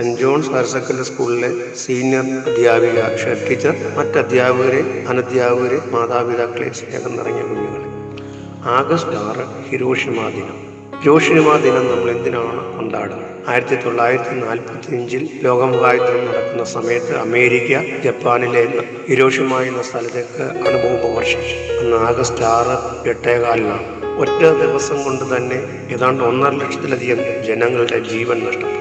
Saint John's higher secondary സ്കൂളിലെ senior അധ്യാപിക chef teacher, മറ്റധ്യാപകരെ, അനധ്യാപകരെ, മാതാപിതാക്കളെ, സ്നേഹം നിറഞ്ഞ കുഞ്ഞുങ്ങളെ. ആഗസ്റ്റ് 6 ഹിരോഷിമ ദിനം. ഹിരോഷിമ ദിനം നമ്മൾ എന്തിനാണ് കൊണ്ടാടുന്നത്? 1945 ലോകമഹായുദ്ധം നടക്കുന്ന സമയത്ത് അമേരിക്ക ജപ്പാനിലെ ഹിരോഷിമ എന്ന സ്ഥലത്തേക്ക് അണുബോംബ് വർഷിച്ചു. അന്ന് ആഗസ്റ്റ് 6 8:15 ഒറ്റ ദിവസം കൊണ്ട് തന്നെ ഏതാണ്ട് 1.5 ലക്ഷത്തിലധികം ജനങ്ങളുടെ ജീവൻ നഷ്ടപ്പെട്ടു.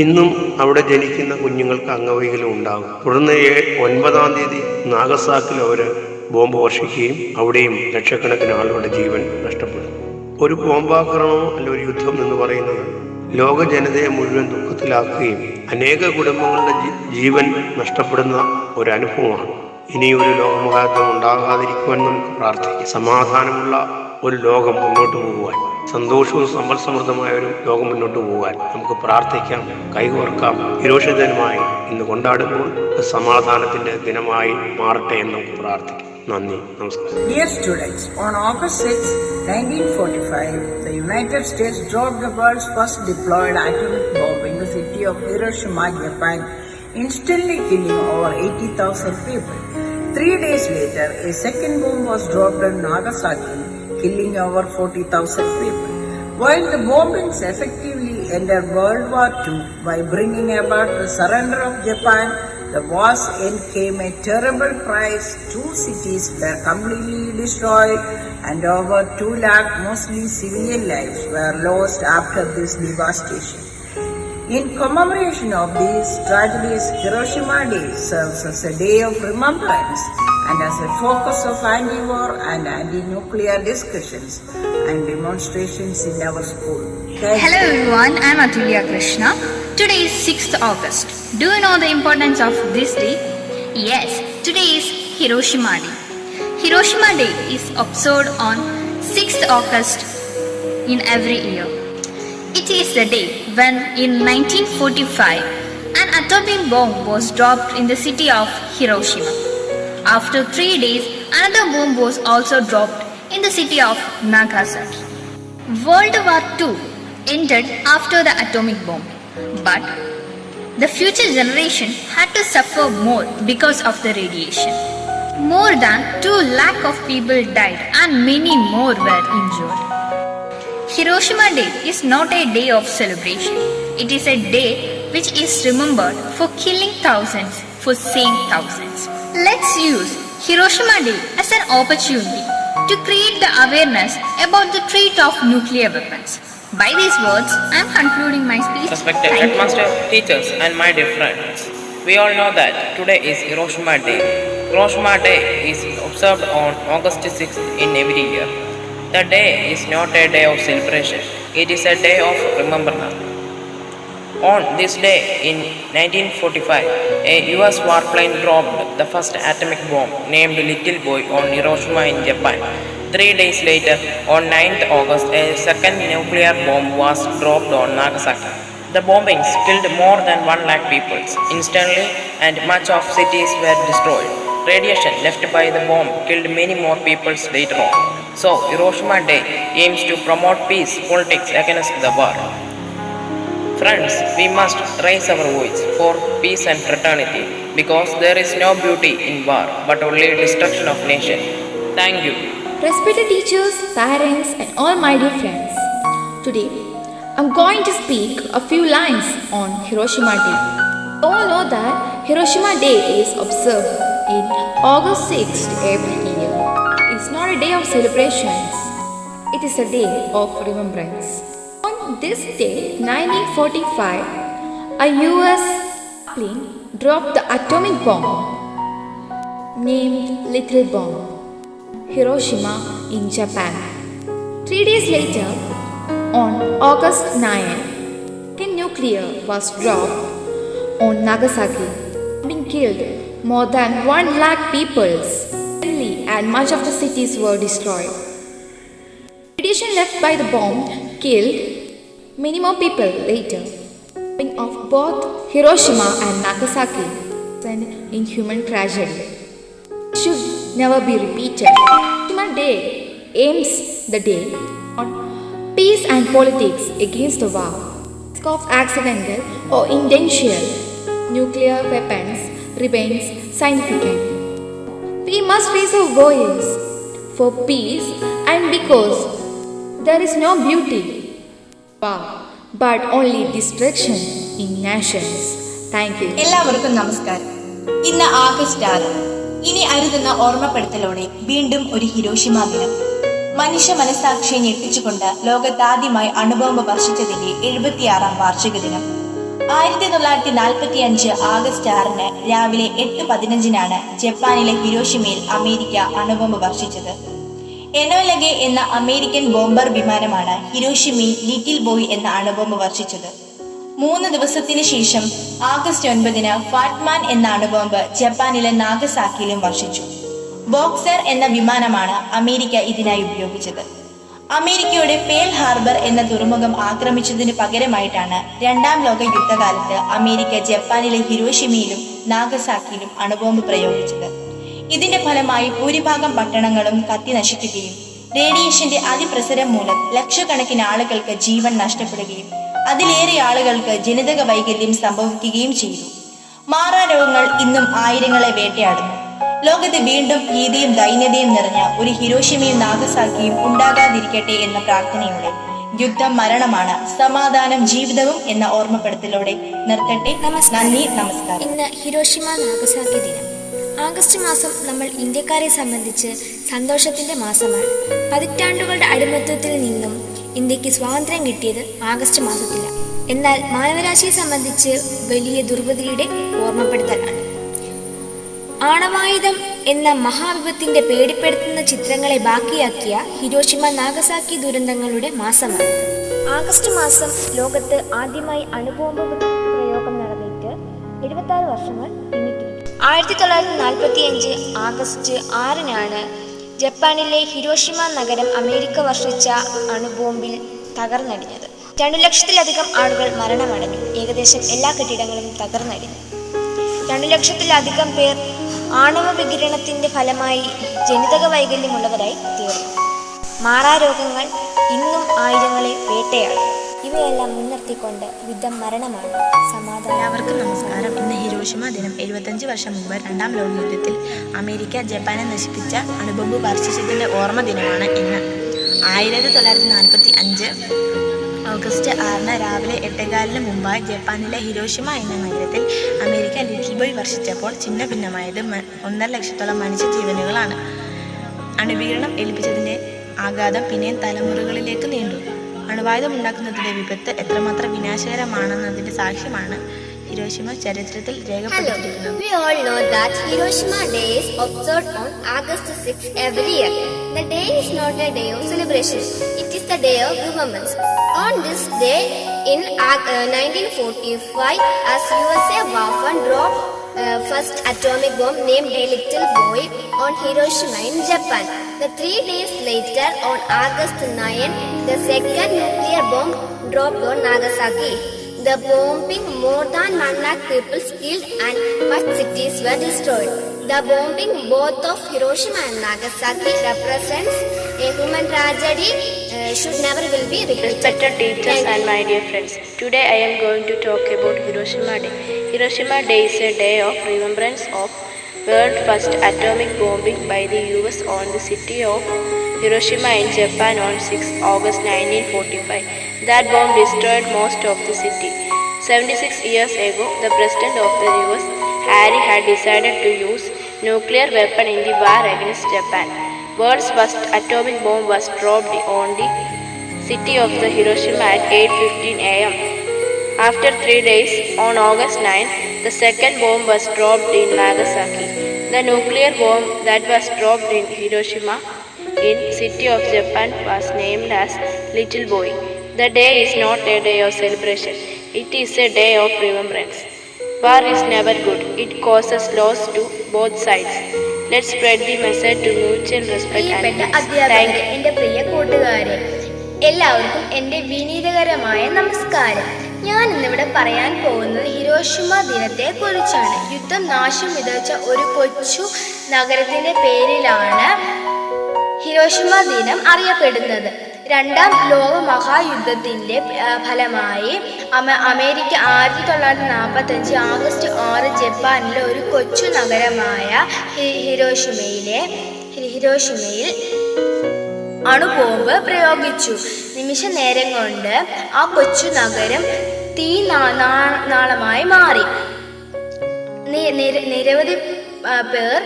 ഇന്നും അവിടെ ജനിക്കുന്ന കുഞ്ഞുങ്ങൾക്ക് അംഗവൈകല്യം ഉണ്ടാകും. തുടർന്ന് 9-ാം തീയതി നാഗസാക്കിൽ അവർ ബോംബ് വർഷിക്കുകയും അവിടെയും ലക്ഷക്കണക്കിന് ആളുകളുടെ ജീവൻ നഷ്ടപ്പെടും. ഒരു ബോംബാക്രമണം അല്ല ഒരു യുദ്ധം എന്ന് പറയുന്നത് ലോക ജനതയെ മുഴുവൻ ദുഃഖത്തിലാക്കുകയും അനേക കുടുംബങ്ങളുടെ ജീവൻ നഷ്ടപ്പെടുന്ന ഒരു അനുഭവമാണ്. ഇനിയൊരു ലോകമഹായുദ്ധം ഉണ്ടാകാതിരിക്കുവാൻ നമുക്ക് പ്രാർത്ഥിക്കാം. സമാധാനമുള്ള ഒരു ലോകം മുന്നോട്ട് പോകുവാൻ, സന്തോഷവും സമ്പൽ സമൃദ്ധമായ ഒരു ലോകം മുന്നോട്ട് പോകുവാൻ നമുക്ക് പ്രാർത്ഥിക്കാം, കൈകോർക്കാം. ഹിരോഷിമ ദിനമായി ഇന്ന് കൊണ്ടാടുമ്പോൾ സമാധാനത്തിന്റെ ദിനമായി മാറട്ടെ എന്ന് നമുക്ക് പ്രാർത്ഥിക്കാം. നന്ദി, നമസ്കാരം. Dear students, on August 6, 1945, the United States dropped the world's first deployed atomic bomb in the city of Hiroshima, Japan, instantly killing over 80,000 people. 3 days later, a second bomb was dropped in Nagasaki, killing over 40,000 people. While the bombings effectively ended World War II by bringing about the surrender of Japan, the war's end came at a terrible price. 2 cities were completely destroyed and over 2 lakh mostly civilian lives were lost after this devastation. In commemoration of these tragedies, Hiroshima Day serves as a day of remembrance and as a focus of anti-war and anti-nuclear discussions and demonstrations in our school. Hello everyone, I am Atulya Krishna. Today is 6th August. Do you know the importance of this day? Yes, today is Hiroshima Day. Hiroshima Day is observed on 6th August in every year. It is the day when in 1945 an atomic bomb was dropped in the city of Hiroshima. After 3 days, another bomb was also dropped in the city of Nagasaki. World War II ended after the atomic bomb, but the future generation had to suffer more because of the radiation. More than 2 lakh of people died and many more were injured. Hiroshima Day is not a day of celebration. It is a day which is remembered for killing thousands, for saving thousands. Let's use Hiroshima Day as an opportunity to create the awareness about the threat of nuclear weapons. By these words, I am concluding my speech. Respected headmaster, teachers and my dear friends, we all know that today is Hiroshima Day. Hiroshima Day is observed on August 6th in every year. The day is not a day of celebration, it is a day of remembrance. On this day in 1945, a US warplane dropped the first atomic bomb named Little Boy on Hiroshima in Japan. 3 days later, on 9th August, a second nuclear bomb was dropped on Nagasaki. The bombings killed more than 1 lakh people instantly and much of cities were destroyed. Radiation left by the bomb killed many more people later on. So, Hiroshima Day aims to promote peace, politics against the war. Friends, we must raise our voice for peace and fraternity because there is no beauty in war but only destruction of nation. Thank you. Respected teachers, parents and all my dear friends, today I'm going to speak a few lines on Hiroshima Day. You all know that Hiroshima Day is observed in August 6th every year. It's not a day of celebrations, it is a day of remembrance. On this day, 1945, a US plane dropped the atomic bomb named Little Bomb, Hiroshima in Japan. 3 days later, on August 9, the nuclear was dropped on Nagasaki, being killed more than 1 lakh people, and much of the cities were destroyed. Radiation left by the bomb killed many more people later. Of both Hiroshima and Nagasaki, an inhuman tragedy should never be repeated. Hiroshima Day aims the day on peace and politics against the war. of accidental or intentional nuclear weapons remains significant. We must raise our voice for peace and because there is no beauty, but only destruction in nations. Thank you. എല്ലാവർക്കും നമസ്കാരം. ഇന്ന് August 6. ഇനി അരുതെന്ന ഓർമ്മപ്പെടുത്തലോടെ വീണ്ടും ഒരു Hiroshima ദിനം. മനുഷ്യ മനസാക്ഷിയെ ഞെട്ടിച്ചുകൊണ്ട് ലോകത്താദ്യമായി അണുബോംബ് വർഷിച്ചതിന്റെ 76ാം വാർഷിക ദിനം. 1945 ആഗസ്റ്റ് 6 രാവിലെ 8:15 ജപ്പാനിലെ ഹിരോഷിമയിൽ അമേരിക്ക അണുബോംബ് വർഷിച്ചത്. എനോലഗെ എന്ന അമേരിക്കൻ ബോംബർ വിമാനമാണ് ഹിരോഷിമയിൽ ലിറ്റിൽ ബോയ് എന്ന അണുബോംബ് വർഷിച്ചത്. 3 ദിവസത്തിന് ശേഷം ആഗസ്റ്റ് 9 ഫാറ്റ്മാൻ എന്ന അണുബോംബ് ജപ്പാനിലെ നാഗസാക്കിയിലും വർഷിച്ചു. ബോക്സർ എന്ന വിമാനമാണ് അമേരിക്ക ഇതിനായി ഉപയോഗിച്ചത്. അമേരിക്കയുടെ പേൾ ഹാർബർ എന്ന തുറമുഖം ആക്രമിച്ചതിന് പകരമായിട്ടാണ് 2ാം ലോക യുദ്ധകാലത്ത് അമേരിക്ക ജപ്പാനിലെ ഹിരോഷിമയിലും നാഗസാക്കിയിലും അണുബോംബ് പ്രയോഗിച്ചത്. ഇതിന്റെ ഫലമായി ഭൂരിഭാഗം പട്ടണങ്ങളും കത്തി നശിക്കുകയും റേഡിയേഷന്റെ അതിപ്രസരം മൂലം ലക്ഷക്കണക്കിന് ആളുകൾക്ക് ജീവൻ നഷ്ടപ്പെടുകയും അതിലേറെ ആളുകൾക്ക് ജനിതക വൈകല്യം സംഭവിക്കുകയും ചെയ്തു. മാറാരോഗങ്ങൾ ഇന്നും ആയിരങ്ങളെ വേട്ടയാടുന്നു. ലോകത്ത് വീണ്ടും ഭീതിയും ദൈന്യതയും നിറഞ്ഞ ഒരു ഹിരോഷിമയും നാഗസാക്കിയും ഉണ്ടാകാതിരിക്കട്ടെ എന്ന പ്രാർത്ഥനയോടെ യുദ്ധം മരണമാണ്, സമാധാനം ജീവിതവും എന്ന ഓർമ്മപ്പെടുത്തലോടെ നിർത്തട്ടെ. നന്ദി, നമസ്കാരം. ഇന്ന് ഹിരോഷിമ നാഗസാക്കി ദിനം. ആഗസ്റ്റ് മാസം നമ്മൾ ഇന്ത്യക്കാരെ സംബന്ധിച്ച് സന്തോഷത്തിന്റെ മാസമാണ്. പതിറ്റാണ്ടുകളുടെ അടിമത്വത്തിൽ നിന്നും ഇന്ത്യക്ക് സ്വാതന്ത്ര്യം കിട്ടിയത് ആഗസ്റ്റ് മാസത്തിലാണ്. എന്നാൽ മാനവരാശിയെ സംബന്ധിച്ച് വലിയ ദുർഗതിയുടെ ഓർമ്മപ്പെടുത്തലാണ്. ആണവായുധം എന്ന മഹാവിപത്തിന്റെ പേടിപ്പെടുത്തുന്ന ചിത്രങ്ങളെ ബാക്കിയാക്കിയ ഹിരോഷിമ നാഗസാക്കി ദുരന്തങ്ങളുടെ മാസമാണ്. ആഗസ്റ്റ് മാസം ലോകത്ത് ആദ്യമായി അണുബോംബ് പ്രയോഗം നടന്നിട്ട് 76 വർഷങ്ങൾ പിന്നിട്ടിരിക്കുന്നു. 1945 ആഗസ്റ്റ് 6 ജപ്പാനിലെ ഹിരോഷിമ നഗരം അമേരിക്ക വർഷിച്ച അണുബോംബിൽ തകർന്നടിഞ്ഞത്. 2 ലക്ഷത്തിലധികം ആളുകൾ മരണമടഞ്ഞു. ഏകദേശം എല്ലാ കെട്ടിടങ്ങളും തകർന്നടിഞ്ഞു. 2 ലക്ഷത്തിലധികം പേർ ആണവ വികിരണത്തിന്റെ ഫലമായി ജനിതക വൈകല്യമുള്ളവരായി തീർന്നു. മാറാരോഗങ്ങൾ ഇന്നും ആയിരങ്ങളെ വേട്ടയാടും. ഇവയെല്ലാം മുൻനിർത്തിക്കൊണ്ട് യുദ്ധം മരണമാണ്, സമാധാനം. എല്ലാവർക്കും നമസ്കാരം. ഇന്ന് ഹിരോഷിമ ദിനം. 75 വർഷം മുമ്പ് 2ാം ലോകയുദ്ധത്തിൽ അമേരിക്ക ജപ്പാനെ നശിപ്പിച്ച അണുബോംബ് വർഷിച്ചതിൻ്റെ ഓർമ്മ ദിനമാണ് ഇന്ന്. 1945 ഓഗസ്റ്റ് 6 രാവിലെ 8:15 മുമ്പായി ജപ്പാനിലെ ഹിരോഷിമ എന്ന നഗരത്തിൽ അമേരിക്ക ലിറ്റിൽ ബോയ് വർഷിച്ചപ്പോൾ ചിഹ്ന ഭിന്നമായത് 1.5 ലക്ഷത്തോളം മനുഷ്യജീവനുകളാണ്. അണുവികിരണം ഏൽപ്പിച്ചതിൻ്റെ ആഘാതം പിന്നെയും തലമുറകളിലേക്ക് നീണ്ടു. അണുവായുധം ഉണ്ടാക്കുന്നതിൻ്റെ വിപത്ത് എത്രമാത്രം വിനാശകരമാണെന്നതിൻ്റെ സാക്ഷ്യമാണ് ഹിരോഷിമ ചരിത്രത്തിൽ രേഖപ്പെടുത്തിയിരിക്കുന്നത്. We all know that Hiroshima Day is observed on August 6 every year. The day is not a day of celebration. It is the day of remembrance. On this day in 1945, as USA Waffen dropped first atomic bomb named a little boy on Hiroshima in Japan. The 3 days later, on August 9, the second nuclear bomb dropped on Nagasaki. The bombing, more than 1 lakh people killed and much cities were destroyed. The bombing both of Hiroshima and Nagasaki represents a human tragedy should never will be repeated. Respected teachers and my dear friends, today I am going to talk about Hiroshima Day. Hiroshima Day is a day of remembrance of world's first atomic bombing by the US on the city of Hiroshima in Japan on 6 August 1945. That bomb destroyed most of the city. 76 years ago, the president of the US, Harry, had decided to use nuclear weapon in the war against Japan. World's first atomic bomb was dropped on the city of the Hiroshima at 8:15 a.m. After 3 days, on August 9, the second bomb was dropped in Nagasaki. The nuclear bomb that was dropped in Hiroshima in city of Japan was named as Little Boy. The day is not a day of celebration. It is a day of remembrance. War is never good. It causes loss to both sides. Let's spread the message to mutual respect and peace. Thank you. എൻ്റെ പ്രിയ കൂട്ടുകാരെ, എല്ലാവർക്കും എൻ്റെ വിനീതകരമായ നമസ്കാരം. ഞാൻ ഇന്നിവിടെ പറയാൻ പോകുന്നത് Hiroshima ദിനത്തെ കുറിച്ചാണ്. യുദ്ധം നാശം വിതച്ച ഒരു കൊച്ചു നഗരത്തിന്റെ പേരിലാണ് ഹിരോഷിമ ദിനം അറിയപ്പെടുന്നത്. രണ്ടാം ലോക മഹായുദ്ധത്തിൻ്റെ ഫലമായി അമേരിക്ക 1945 ആഗസ്റ്റ് 6 ജപ്പാനിലെ ഒരു കൊച്ചു നഗരമായ ഹിരോഷിമയിൽ അണുബോംബ് പ്രയോഗിച്ചു. നിമിഷ നേരം കൊണ്ട് ആ കൊച്ചു നഗരം തീനാളമായി മാറി. നിരവധി പേർ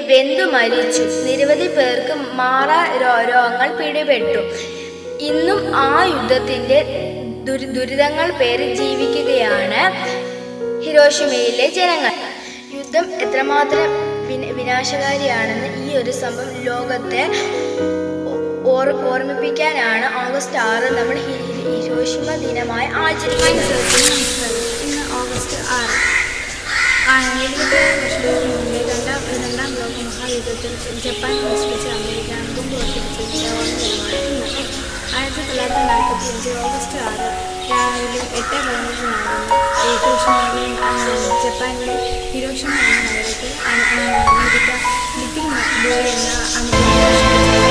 വെന്തു മരിച്ചു. നിരവധി പേർക്ക് മാറാ രോഗങ്ങൾ പിടിപെട്ടു. ഇന്നും ആ യുദ്ധത്തിൻ്റെ ദുരിതങ്ങൾ പേര് ജീവിക്കുകയാണ് ഹിരോഷിമയിലെ ജനങ്ങൾ. യുദ്ധം എത്രമാത്രം വിനാശകാരിയാണെന്ന് ഈ ഒരു സംഭവം ലോകത്തെ ഓർമ്മിപ്പിക്കാനാണ് ഓഗസ്റ്റ് 6 നമ്മൾ ഹിരോഷിമ ദിനമായി ആചരിക്കുന്നത്. ഇന്ന് ഓഗസ്റ്റ് 6. 77 വർഷങ്ങൾക്ക് മുമ്പേ രണ്ടാം ലോക മഹായുദ്ധത്തിൽ ജപ്പാൻ നശിപ്പിച്ച അമേരിക്ക അണുബോംബ് വർഷിപ്പിച്ചതിൻ്റെ ഓർമ്മയാണ് ഇന്ന്. 1945 ഓഗസ്റ്റ് 6 രാവിലെ 8:15 ജപ്പാനിലെ ഹിരോഷിമ എന്ന നഗരത്തിൽ അമേരിക്ക ലിറ്റിൽ ബോയ് എന്ന അണുബോംബ്